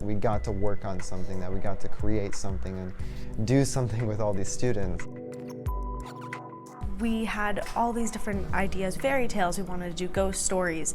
We got to work on something, that we got to create something and do something with all these students. We had all these different ideas, fairy tales, we wanted to do ghost stories.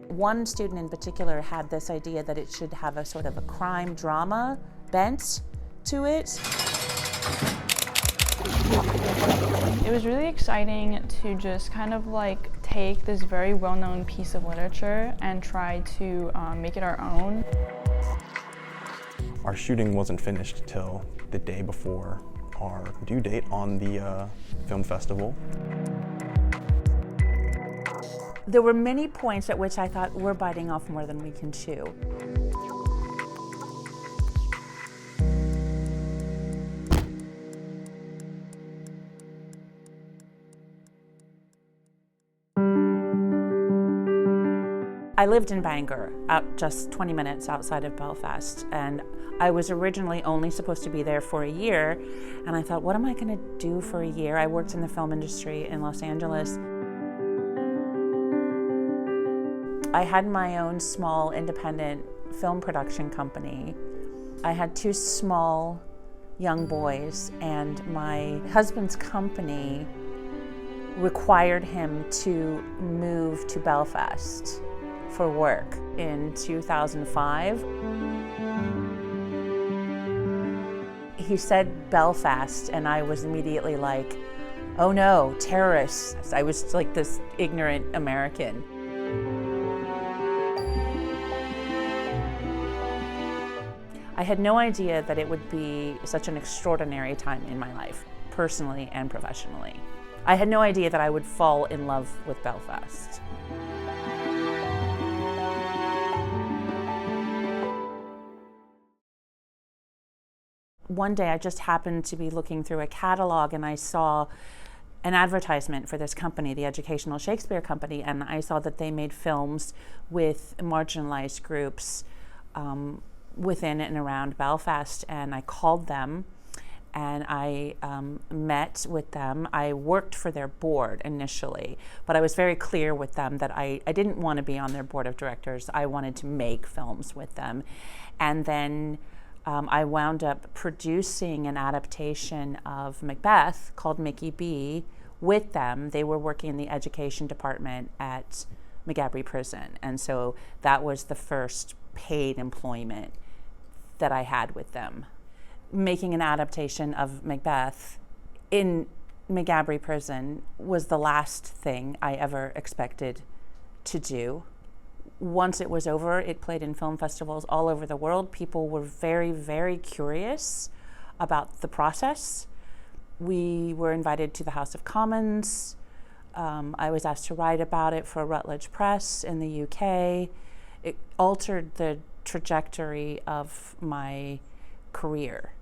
One student in particular had this idea that it should have a sort of a crime drama bent to it. It was really exciting to just kind of like take this very well-known piece of literature and try to make it our own. Our shooting wasn't finished till the day before our due date on the film festival. There were many points at which I thought, we're biting off more than we can chew. I lived in Bangor, just 20 minutes outside of Belfast, and I was originally only supposed to be there for a year, and I thought, what am I going to do for a year? I worked in the film industry in Los Angeles. I had my own small independent film production company. I had two small young boys, and my husband's company required him to move to Belfast for work in 2005. He said Belfast, and I was immediately like, oh no, terrorists. I was like this ignorant American. I had no idea that it would be such an extraordinary time in my life, personally and professionally. I had no idea that I would fall in love with Belfast. One day I just happened to be looking through a catalog and I saw an advertisement for this company, the Educational Shakespeare Company, and I saw that they made films with marginalized groups within and around Belfast, and I called them and I met with them. I worked for their board initially, but I was very clear with them that I didn't want to be on their board of directors. I wanted to make films with them. And then I wound up producing an adaptation of Macbeth called Mickey B with them. They were working in the education department at McGabry Prison, and so that was the first paid employment that I had with them. Making an adaptation of Macbeth in McGabry Prison was the last thing I ever expected to do. Once it was over, it played in film festivals all over the world. People were very, very curious about the process. We were invited to the House of Commons. I was asked to write about it for Routledge Press in the UK. It altered the trajectory of my career.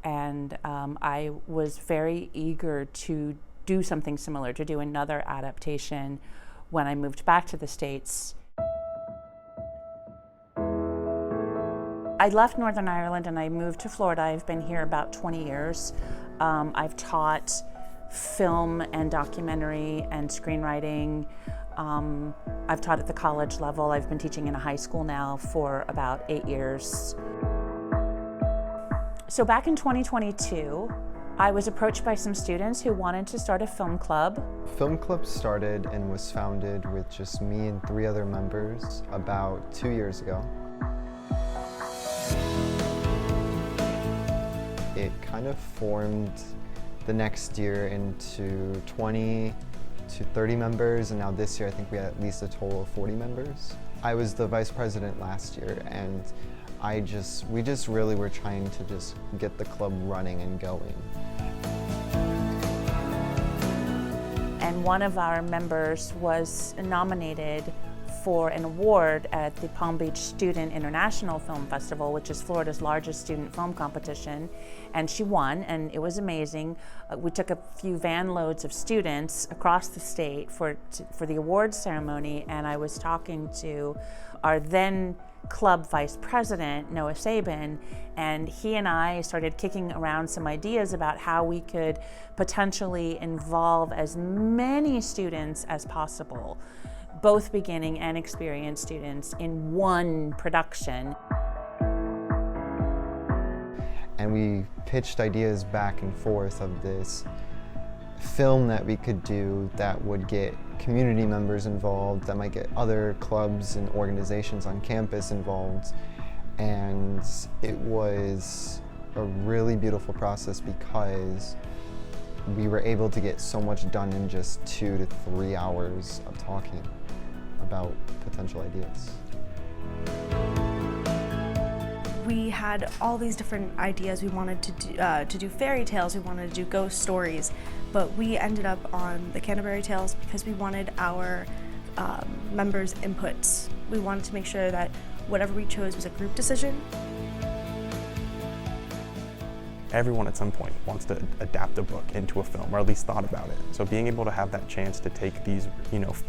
And I was very eager to do something similar, to do another adaptation when I moved back to the States. I left Northern Ireland and I moved to Florida. I've been here about 20 years. I've taught film and documentary and screenwriting. I've taught at the college level. I've been teaching in a high school now for about 8 years. So back in 2022, I was approached by some students who wanted to start a film club. Film Club started and was founded with just me and 3 other members about 2 years ago. It kind of formed the next year into 20 to 30 members, and now this year I think we had at least a total of 40 members. I was the vice president last year, and we just really were trying to just get the club running and going. And one of our members was nominated for an award at the Palm Beach Student International Film Festival, which is Florida's largest student film competition, and she won, and it was amazing. We took a few van loads of students across the state for the awards ceremony, and I was talking to our then club vice president, Noah Sabin, and he and I started kicking around some ideas about how we could potentially involve as many students as possible both beginning and experienced students in one production. And we pitched ideas back and forth of this film that we could do that would get community members involved, that might get other clubs and organizations on campus involved. And it was a really beautiful process because we were able to get so much done in just 2 to 3 hours of talking about potential ideas. We had all these different ideas. We wanted to do fairy tales, we wanted to do ghost stories, but we ended up on the Canterbury Tales because we wanted our members' inputs. We wanted to make sure that whatever we chose was a group decision. Everyone at some point wants to adapt a book into a film, or at least thought about it. So being able to have that chance to take these,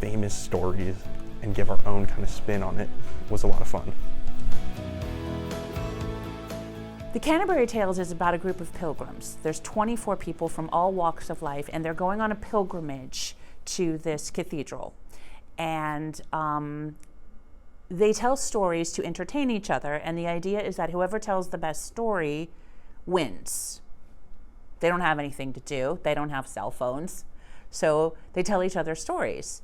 famous stories and give our own kind of spin on it was a lot of fun. The Canterbury Tales is about a group of pilgrims. There's 24 people from all walks of life, and they're going on a pilgrimage to this cathedral. And they tell stories to entertain each other, and the idea is that whoever tells the best story wins. They don't have anything to do. They don't have cell phones. So they tell each other stories.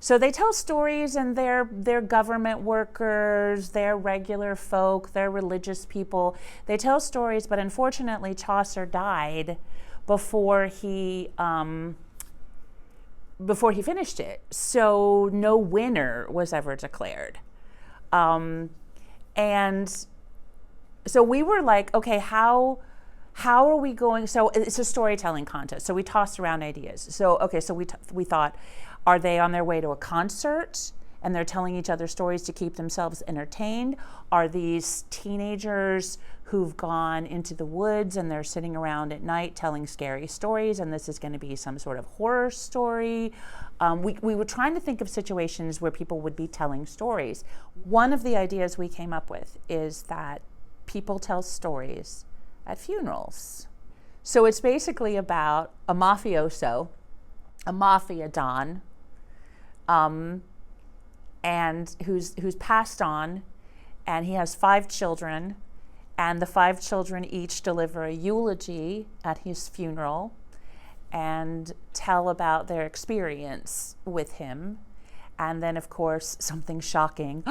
So they tell stories, and they're government workers, they're regular folk, they're religious people. They tell stories, but unfortunately Chaucer died before he finished it. So no winner was ever declared. And so we were like, okay, how are we going? So it's a storytelling contest. So we tossed around ideas. So we thought, are they on their way to a concert and they're telling each other stories to keep themselves entertained? Are these teenagers who've gone into the woods and they're sitting around at night telling scary stories, and this is going to be some sort of horror story? We were trying to think of situations where people would be telling stories. One of the ideas we came up with is that people tell stories at funerals. So it's basically about a mafioso, a mafia don, and who's passed on, and he has 5 children, and the 5 children each deliver a eulogy at his funeral and tell about their experience with him. And then, of course, something shocking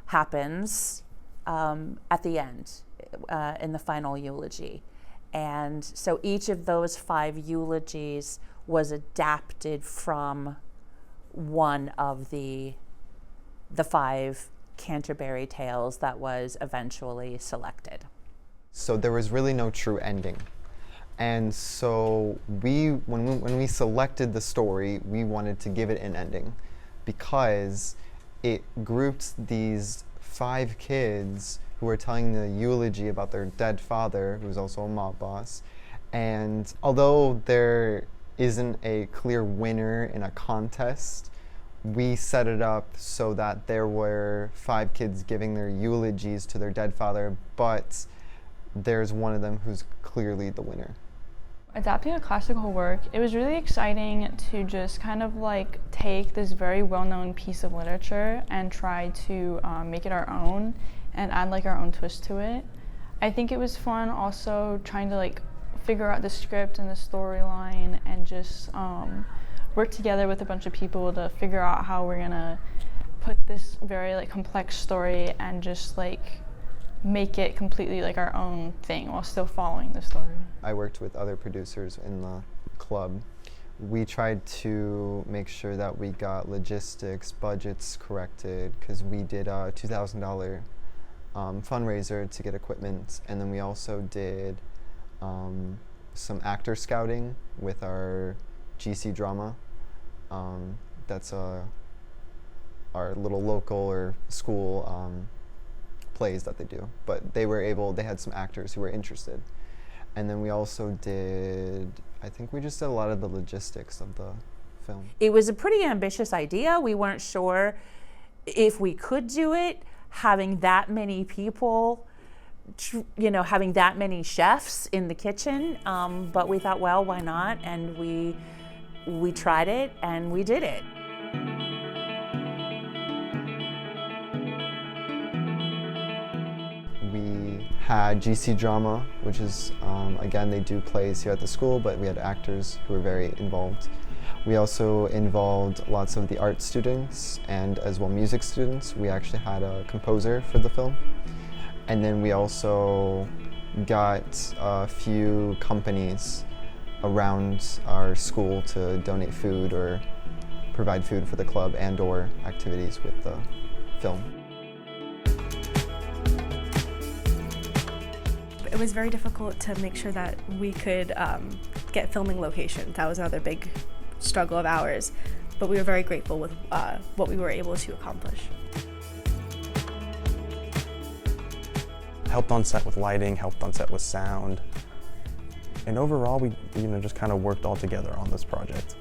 happens at the end, in the final eulogy. And so each of those 5 eulogies was adapted from one of the 5 Canterbury Tales that was eventually selected. So there was really no true ending. And so when we selected the story, we wanted to give it an ending because it grouped these 5 kids who were telling the eulogy about their dead father, who was also a mob boss. And although there isn't a clear winner in a contest, we set it up so that there were 5 kids giving their eulogies to their dead father, but there's one of them who's clearly the winner. Adapting a classical work, it was really exciting to just kind of like take this very well-known piece of literature and try to make it our own and add like our own twist to it. I think it was fun also trying to like figure out the script and the storyline and just work together with a bunch of people to figure out how we're gonna put this very like complex story and just like make it completely like our own thing while still following the story. I worked with other producers in the club. We tried to make sure that we got logistics, budgets corrected, because we did a $2,000 fundraiser to get equipment, and then we also did some actor scouting with our GC drama. That's our little local or school plays that they do, but they had some actors who were interested. And then we also I think we just did a lot of the logistics of the film. It was a pretty ambitious idea. We weren't sure if we could do it, having that many people, having that many chefs in the kitchen, but we thought, well, why not? And we tried it and we did it. had GC Drama, which is, again, they do plays here at the school, but we had actors who were very involved. We also involved lots of the art students and as well music students. We actually had a composer for the film. And then we also got a few companies around our school to donate food or provide food for the club and or activities with the film. It was very difficult to make sure that we could get filming locations. That was another big struggle of ours, but we were very grateful with what we were able to accomplish. Helped on set with lighting, helped on set with sound, and overall we just kind of worked all together on this project.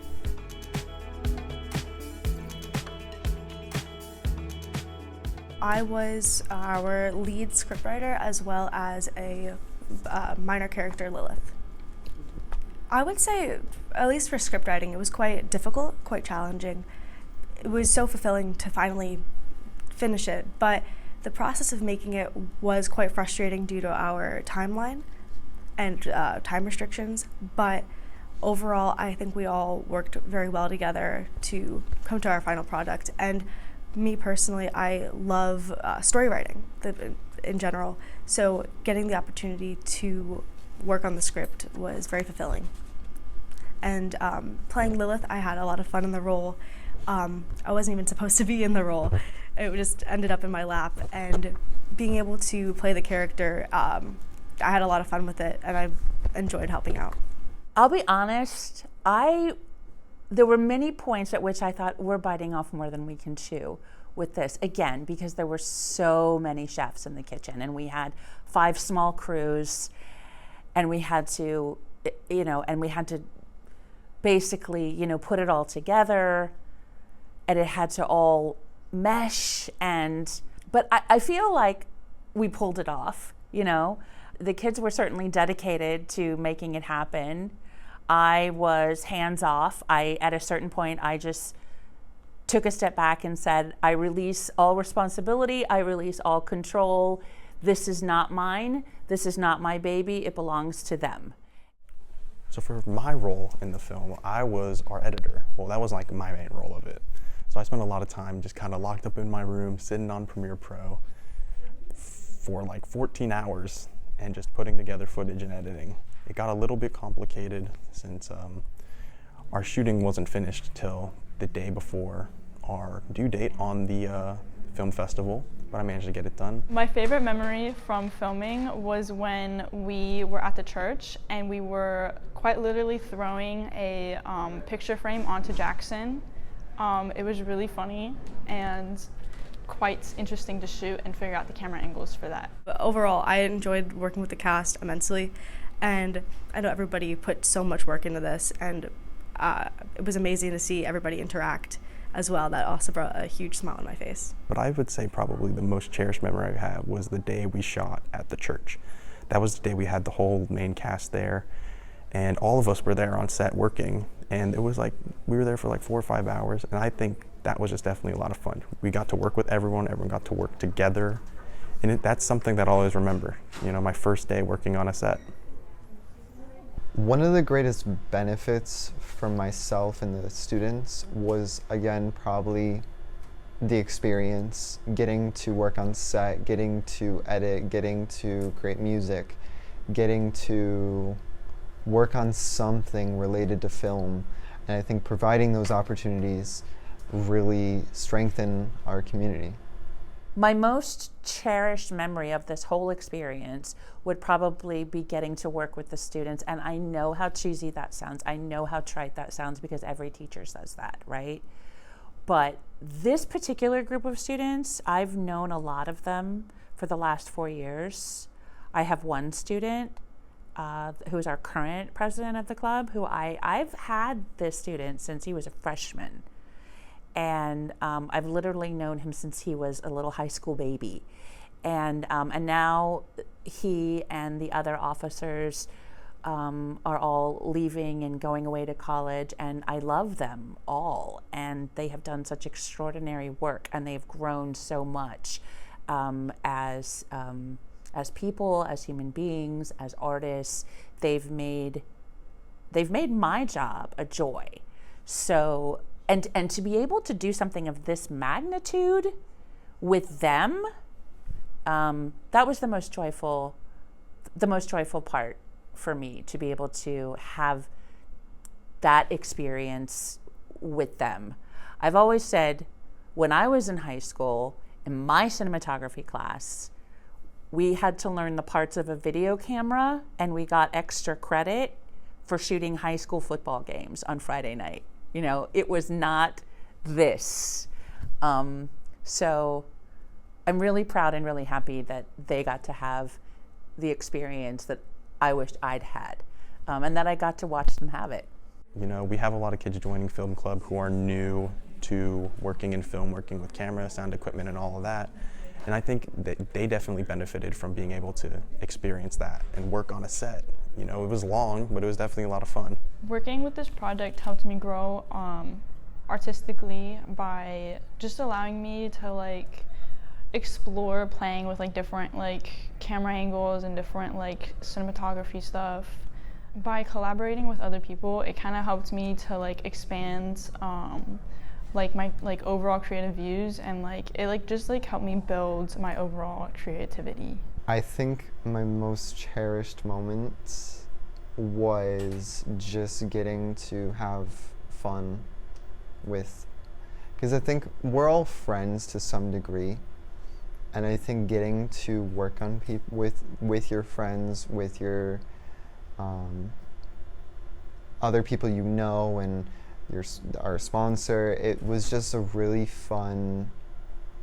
I was our lead scriptwriter as well as a minor character, Lilith. I would say, at least for scriptwriting, it was quite difficult, quite challenging. It was so fulfilling to finally finish it, but the process of making it was quite frustrating due to our timeline and time restrictions, but overall I think we all worked very well together to come to our final product. And me personally, I love story writing in general, so getting the opportunity to work on the script was very fulfilling. And playing Lilith, I had a lot of fun in the role. I wasn't even supposed to be in the role. It just ended up in my lap, and being able to play the character, I had a lot of fun with it, and I enjoyed helping out. I'll be honest, there were many points at which I thought we're biting off more than we can chew with this. Again, because there were so many chefs in the kitchen, and we had 5 small crews, and we had to, basically, put it all together, and it had to all mesh. But I feel like we pulled it off. The kids were certainly dedicated to making it happen. I was hands off. At a certain point, I just took a step back and said, I release all responsibility, I release all control. This is not mine. This is not my baby. It belongs to them. So for my role in the film, I was our editor. Well, that was like my main role of it. So I spent a lot of time just kind of locked up in my room, sitting on Premiere Pro for like 14 hours and just putting together footage and editing. It got a little bit complicated since our shooting wasn't finished till the day before our due date on the film festival, but I managed to get it done. My favorite memory from filming was when we were at the church and we were quite literally throwing a picture frame onto Jackson. It was really funny and quite interesting to shoot and figure out the camera angles for that. But overall, I enjoyed working with the cast immensely, and I know everybody put so much work into this, and it was amazing to see everybody interact as well. That also brought a huge smile on my face. But I would say probably the most cherished memory I have was the day we shot at the church. That was the day we had the whole main cast there, and all of us were there on set working, and it was like we were there for like 4 or 5 hours, and I think that was just definitely a lot of fun. We got to work with everyone got to work together, and that's something that I'll always remember, my first day working on a set. One of the greatest benefits for myself and the students was, again, probably the experience, getting to work on set, getting to edit, getting to create music, getting to work on something related to film. And I think providing those opportunities really strengthen our community. My most cherished memory of this whole experience would probably be getting to work with the students. And I know how cheesy that sounds. I know how trite that sounds because every teacher says that, right? But this particular group of students, I've known a lot of them for the last 4 years. I have one student who's our current president of the club, who I've had this student since he was a freshman. And I've literally known him since he was a little high school baby. And now he and the other officers are all leaving and going away to college, and I love them all. And they have done such extraordinary work, and they've grown so much as as people, as human beings, as artists. They've made my job a joy. So, and to be able to do something of this magnitude with them, that was the most joyful part for me, to be able to have that experience with them. I've always said, when I was in high school, in my cinematography class, we had to learn the parts of a video camera, and we got extra credit for shooting high school football games on Friday night. You know, it was not this. So I'm really proud and really happy that they got to have the experience that I wished I'd had, and that I got to watch them have it. You know, we have a lot of kids joining Film Club who are new to working in film, working with camera, sound equipment, and all of that. And I think that they definitely benefited from being able to experience that and work on a set. You know, it was long, but it was definitely a lot of fun. Working with this project helped me grow artistically by just allowing me to like explore playing with like different like camera angles and different like cinematography stuff. By collaborating with other people, it kind of helped me to like expand like my like overall creative views, and like it like just like helped me build my overall creativity. I think my most cherished moment was just getting to have fun with, because I think we're all friends to some degree, and I think getting to work on with your friends, with your other people you know, and our sponsor, it was just a really fun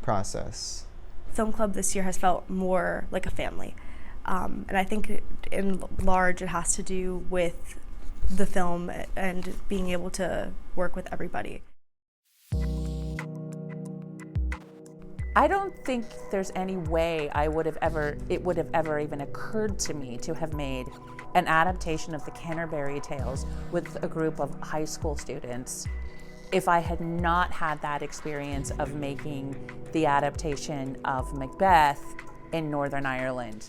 process. Film Club this year has felt more like a family. And I think in large it has to do with the film and being able to work with everybody. I don't think there's any way it would have ever even occurred to me to have made an adaptation of the Canterbury Tales with a group of high school students if I had not had that experience of making the adaptation of Macbeth in Northern Ireland.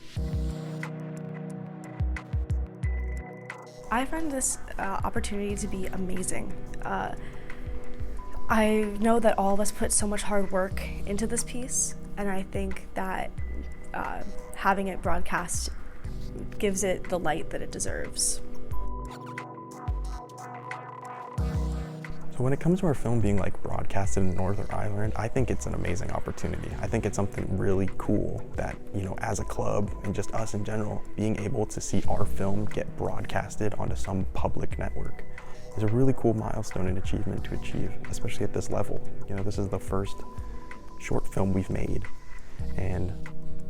I find this opportunity to be amazing. I know that all of us put so much hard work into this piece, and I think that having it broadcast gives it the light that it deserves. So when it comes to our film being like broadcasted in Northern Ireland, I think it's an amazing opportunity. I think it's something really cool that, you know, as a club and just us in general, being able to see our film get broadcasted onto some public network is a really cool milestone and achievement to achieve, especially at this level. You know, this is the first short film we've made, and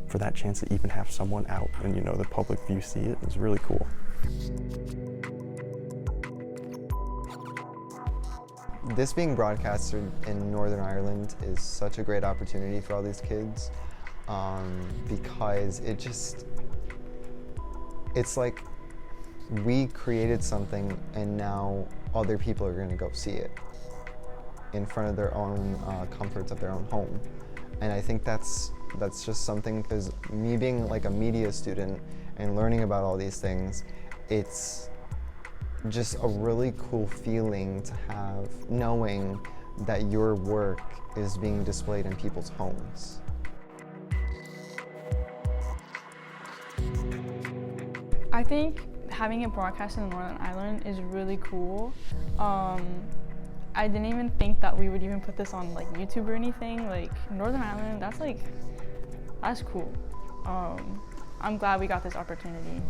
for that chance to even have someone out and, you know, the public view see it is really cool. This being broadcasted in Northern Ireland is such a great opportunity for all these kids, because it's like we created something and now other people are going to go see it in front of their own comforts of their own home. And I think that's just something, because me being like a media student and learning about all these things, it's just a really cool feeling to have, knowing that your work is being displayed in people's homes. I think having it broadcasted in Northern Ireland is really cool. I didn't even think that we would even put this on like YouTube or anything. Like Northern Ireland, that's cool. I'm glad we got this opportunity.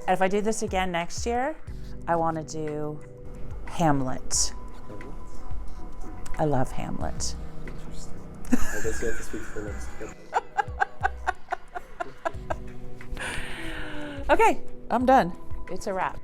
And if I do this again next year, I want to do Hamlet. I love Hamlet. Interesting. I guess you have to speak for next year. Okay, I'm done. It's a wrap.